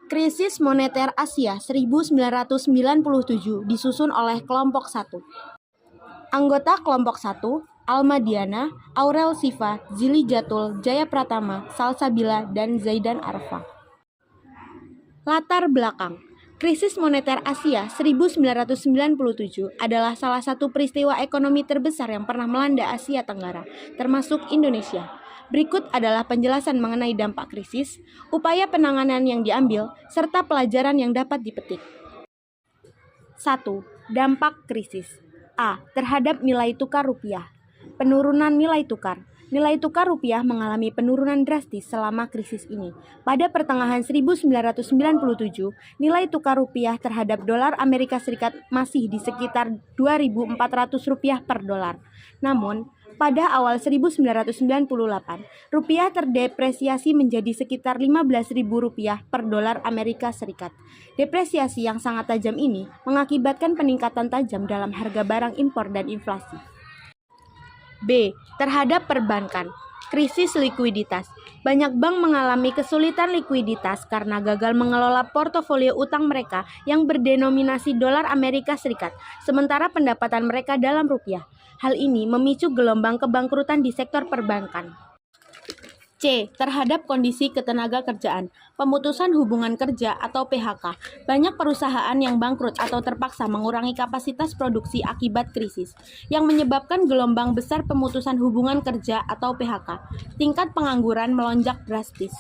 Krisis Moneter Asia 1997 disusun oleh Kelompok 1. Anggota Kelompok 1, Almadiana, Aurel Siva, Zili Jatul, Jaya Pratama, Salsabila, dan Zaidan Arfa. Latar belakang. Krisis Moneter Asia 1997 adalah salah satu peristiwa ekonomi terbesar yang pernah melanda Asia Tenggara, termasuk Indonesia. Berikut adalah penjelasan mengenai dampak krisis, upaya penanganan yang diambil, serta pelajaran yang dapat dipetik. 1. Dampak krisis. A. Terhadap nilai tukar rupiah. Penurunan nilai tukar. Nilai tukar rupiah mengalami penurunan drastis selama krisis ini. Pada pertengahan 1997, nilai tukar rupiah terhadap dolar Amerika Serikat masih di sekitar Rp2.400 per dolar. Namun, pada awal 1998, rupiah terdepresiasi menjadi sekitar Rp15.000 per dolar Amerika Serikat. Depresiasi yang sangat tajam ini mengakibatkan peningkatan tajam dalam harga barang impor dan inflasi. B. Terhadap perbankan. Krisis likuiditas. Banyak bank mengalami kesulitan likuiditas karena gagal mengelola portofolio utang mereka yang berdenominasi dolar Amerika Serikat, sementara pendapatan mereka dalam rupiah. Hal ini memicu gelombang kebangkrutan di sektor perbankan. C. Terhadap kondisi ketenaga kerjaan. Pemutusan hubungan kerja atau PHK. Banyak perusahaan yang bangkrut atau terpaksa mengurangi kapasitas produksi akibat krisis, yang menyebabkan gelombang besar pemutusan hubungan kerja atau PHK. Tingkat pengangguran melonjak drastis.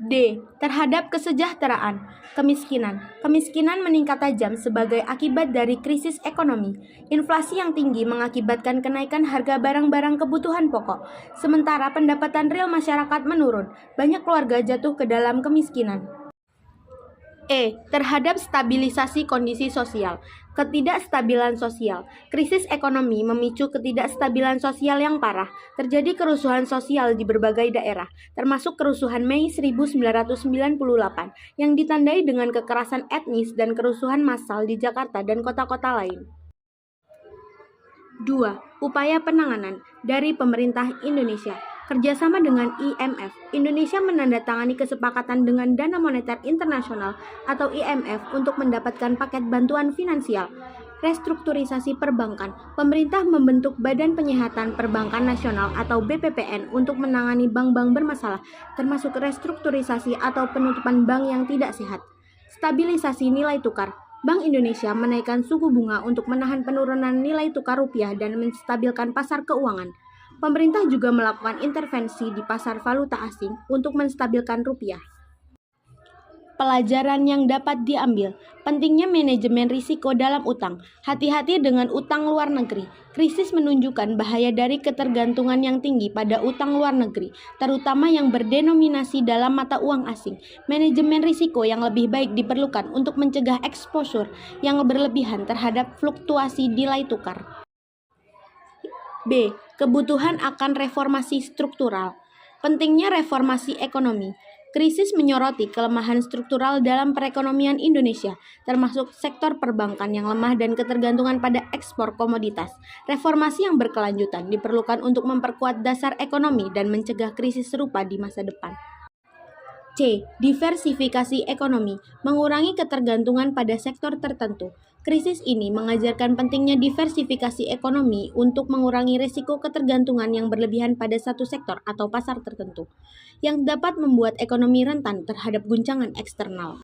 D. Terhadap kesejahteraan. Kemiskinan. Kemiskinan meningkat tajam sebagai akibat dari krisis ekonomi. Inflasi yang tinggi mengakibatkan kenaikan harga barang-barang kebutuhan pokok, sementara pendapatan real masyarakat menurun. Banyak keluarga jatuh ke dalam kemiskinan. E. Terhadap stabilisasi kondisi sosial. Ketidakstabilan sosial. Krisis ekonomi memicu ketidakstabilan sosial yang parah. Terjadi kerusuhan sosial di berbagai daerah, termasuk kerusuhan Mei 1998 yang ditandai dengan kekerasan etnis dan kerusuhan massal di Jakarta dan kota-kota lain. 2. Upaya penanganan dari pemerintah Indonesia. Kerjasama dengan IMF, Indonesia menandatangani kesepakatan dengan Dana Moneter Internasional atau IMF untuk mendapatkan paket bantuan finansial. Restrukturisasi perbankan. Pemerintah membentuk Badan Penyihatan Perbankan Nasional atau BPPN untuk menangani bank-bank bermasalah, termasuk restrukturisasi atau penutupan bank yang tidak sehat. Stabilisasi nilai tukar. Bank Indonesia menaikkan suku bunga untuk menahan penurunan nilai tukar rupiah dan menstabilkan pasar keuangan. Pemerintah juga melakukan intervensi di pasar valuta asing untuk menstabilkan rupiah. Pelajaran yang dapat diambil. Pentingnya manajemen risiko dalam utang. Hati-hati dengan utang luar negeri. Krisis menunjukkan bahaya dari ketergantungan yang tinggi pada utang luar negeri, terutama yang berdenominasi dalam mata uang asing. Manajemen risiko yang lebih baik diperlukan untuk mencegah exposure yang berlebihan terhadap fluktuasi nilai tukar. B. Kebutuhan akan reformasi struktural. Pentingnya reformasi ekonomi. Krisis menyoroti kelemahan struktural dalam perekonomian Indonesia, termasuk sektor perbankan yang lemah dan ketergantungan pada ekspor komoditas. Reformasi yang berkelanjutan diperlukan untuk memperkuat dasar ekonomi dan mencegah krisis serupa di masa depan. C. Diversifikasi ekonomi, mengurangi ketergantungan pada sektor tertentu. Krisis ini mengajarkan pentingnya diversifikasi ekonomi untuk mengurangi risiko ketergantungan yang berlebihan pada satu sektor atau pasar tertentu, yang dapat membuat ekonomi rentan terhadap guncangan eksternal.